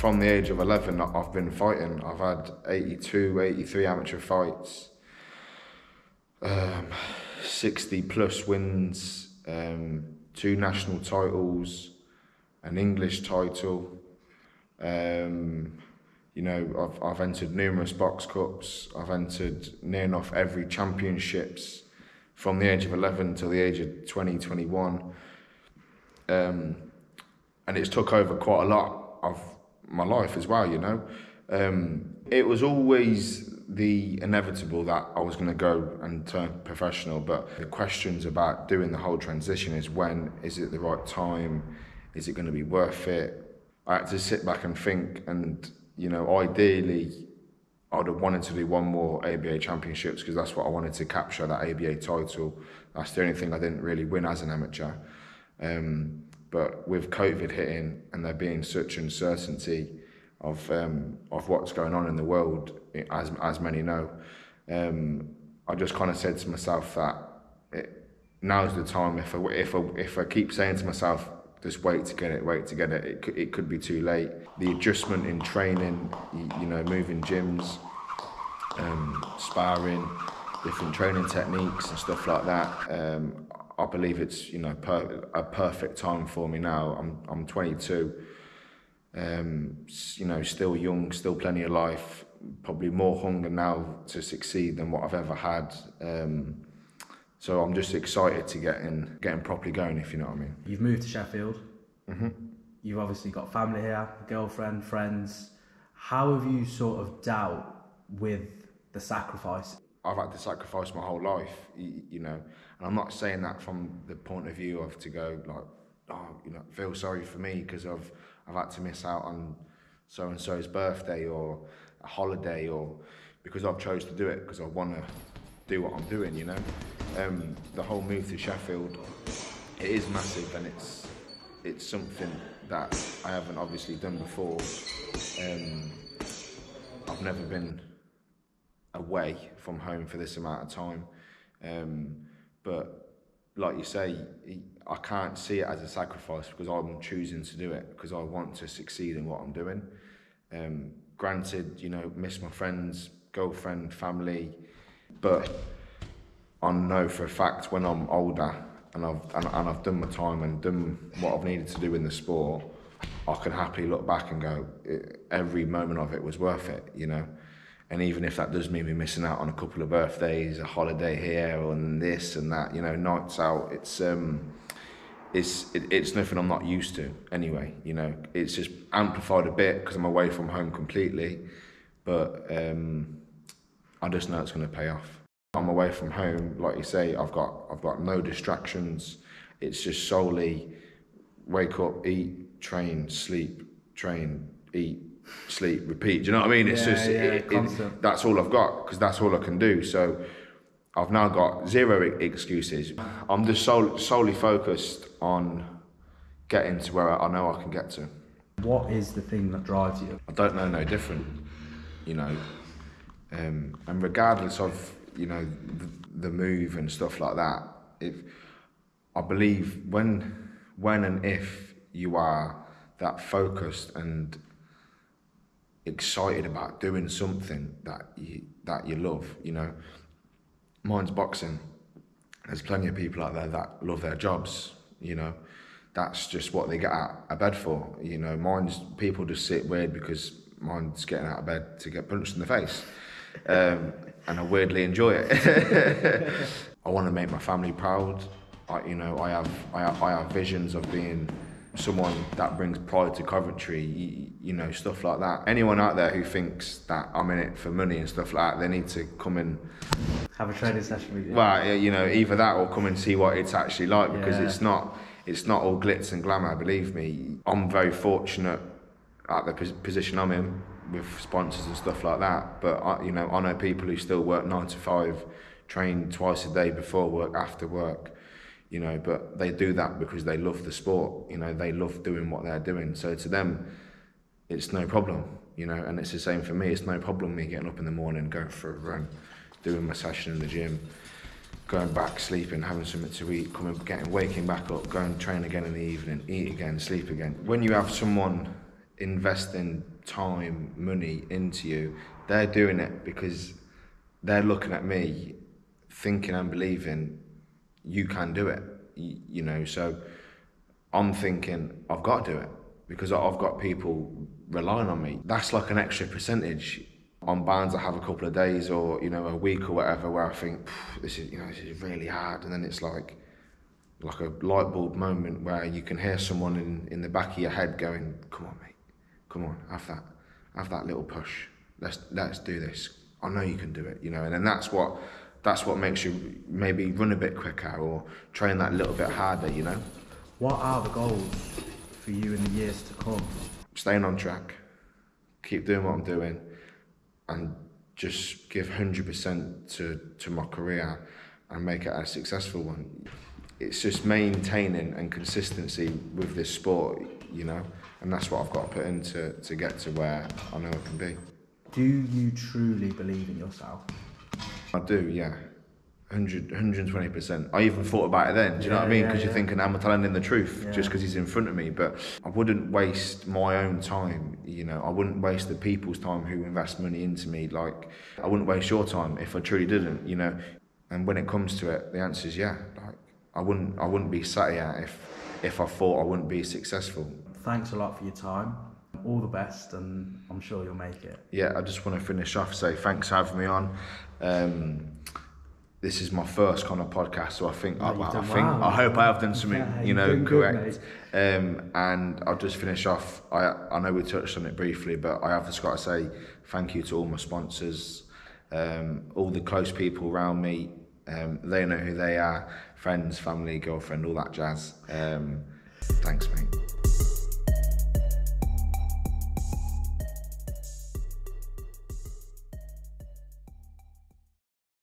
from the age of 11, I've been fighting. I've had 82, 83 amateur fights, 60 plus wins, 2 national titles, an English title. You know, I've entered numerous box cups. I've entered near enough every championships from the age of 11 till the age of 20, 21. And it's took over quite a lot of my life as well, you know. It was always the inevitable that I was going to go and turn professional, but the questions about doing the whole transition is when, is it the right time, is it going to be worth it? I had to sit back and think, and you know, ideally I'd have wanted to do 1 more ABA championships because that's what I wanted to capture, that ABA title. That's the only thing I didn't really win as an amateur. But with COVID hitting and there being such uncertainty of what's going on in the world, as many know, I just kind of said to myself that now's the time. If I keep saying to myself, just wait to get it, it could be too late. The adjustment in training, you know, moving gyms, sparring, different training techniques and stuff like that. I believe it's, you know, a perfect time for me now. I'm 22, you know, still young, still plenty of life, probably more hunger now to succeed than what I've ever had. So I'm just excited to getting properly going, if you know what I mean. You've moved to Sheffield. Mm-hmm. You've obviously got family here, girlfriend, friends. How have you sort of dealt with the sacrifice? I've had to sacrifice my whole life, you know, and I'm not saying that from the point of view of to go like, oh, you know, feel sorry for me because I've had to miss out on so and so's birthday or a holiday, or because I've chose to do it because I want to do what I'm doing, you know. The whole move to Sheffield, it is massive, and it's something that I haven't obviously done before. I've never been away from home for this amount of time, but like you say, I can't see it as a sacrifice because I'm choosing to do it because I want to succeed in what I'm doing. Granted, you know, miss my friends, girlfriend, family, but I know for a fact when I'm older and I've done my time and done what I've needed to do in the sport, I can happily look back and go, every moment of it was worth it, you know. And even if that does mean me missing out on a couple of birthdays, a holiday here and this and that, you know, nights out, it's nothing I'm not used to anyway, you know. It's just amplified a bit because I'm away from home completely, but I just know it's going to pay off. I'm away from home, like you say, I've got no distractions. It's just solely wake up, eat, train, sleep, train, eat, sleep, repeat. Do you know what I mean? It's that's all I've got because that's all I can do. So I've now got 0 excuses. I'm just solely focused on getting to where I know I can get to. What is the thing that drives you? I don't know no different, you know. And regardless of, you know, the move and stuff like that, I believe when and if you are that focused and excited about doing something that you love, you know. Mine's boxing. There's plenty of people out there that love their jobs, you know. That's just what they get out of bed for, you know. Mine's, people just sit weird because mine's getting out of bed to get punched in the face. And I weirdly enjoy it. I want to make my family proud. I have visions of being someone that brings pride to Coventry, you know, stuff like that. Anyone out there who thinks that I'm in it for money and stuff like that, they need to come and have a training session with you. Well, you know, either that or come and see what it's actually like, because it's not all glitz and glamour, believe me. I'm very fortunate at the position I'm in with sponsors and stuff like that, but I know people who still work 9 to 5, train twice a day before work, after work, you know, but they do that because they love the sport, you know, they love doing what they're doing. So to them, it's no problem, you know, and it's the same for me. It's no problem me getting up in the morning, going for a run, doing my session in the gym, going back, sleeping, having something to eat, waking back up, going train again in the evening, eat again, sleep again. When you have someone investing time, money into you, they're doing it because they're looking at me, thinking and believing you can do it, you know. So I'm thinking I've got to do it because I've got people relying on me. That's like an extra percentage. I'm bound to have a couple of days or, you know, a week or whatever where I think this is really hard, and then it's like a light bulb moment where you can hear someone in the back of your head going, "Come on, mate, come on, have that little push. Let's do this. I know you can do it," you know. And then that's what makes you maybe run a bit quicker or train that little bit harder, you know. What are the goals for you in the years to come? Staying on track, keep doing what I'm doing, and just give 100% to my career and make it a successful one. It's just maintaining and consistency with this sport, you know, and that's what I've got to put in to get to where I know I can be. Do you truly believe in yourself? I do, yeah. 120%. I even thought about it then, do you know what I mean? Because you're thinking, am I telling him the truth just because he's in front of me? But I wouldn't waste my own time, you know. I wouldn't waste the people's time who invest money into me. Like, I wouldn't waste your time if I truly didn't, you know. And when it comes to it, the answer is yeah. Like, I wouldn't be sat here if I thought I wouldn't be successful. Thanks a lot for your time. All the best, and I'm sure you'll make it. Yeah, I just want to finish off, say thanks for having me on. This is my first kind of podcast, so I hope I have done something, you know, correct. And I'll just finish off. I know we touched on it briefly, but I have just got to say thank you to all my sponsors, all the close people around me. They know who they are, friends, family, girlfriend, all that jazz. Thanks, mate.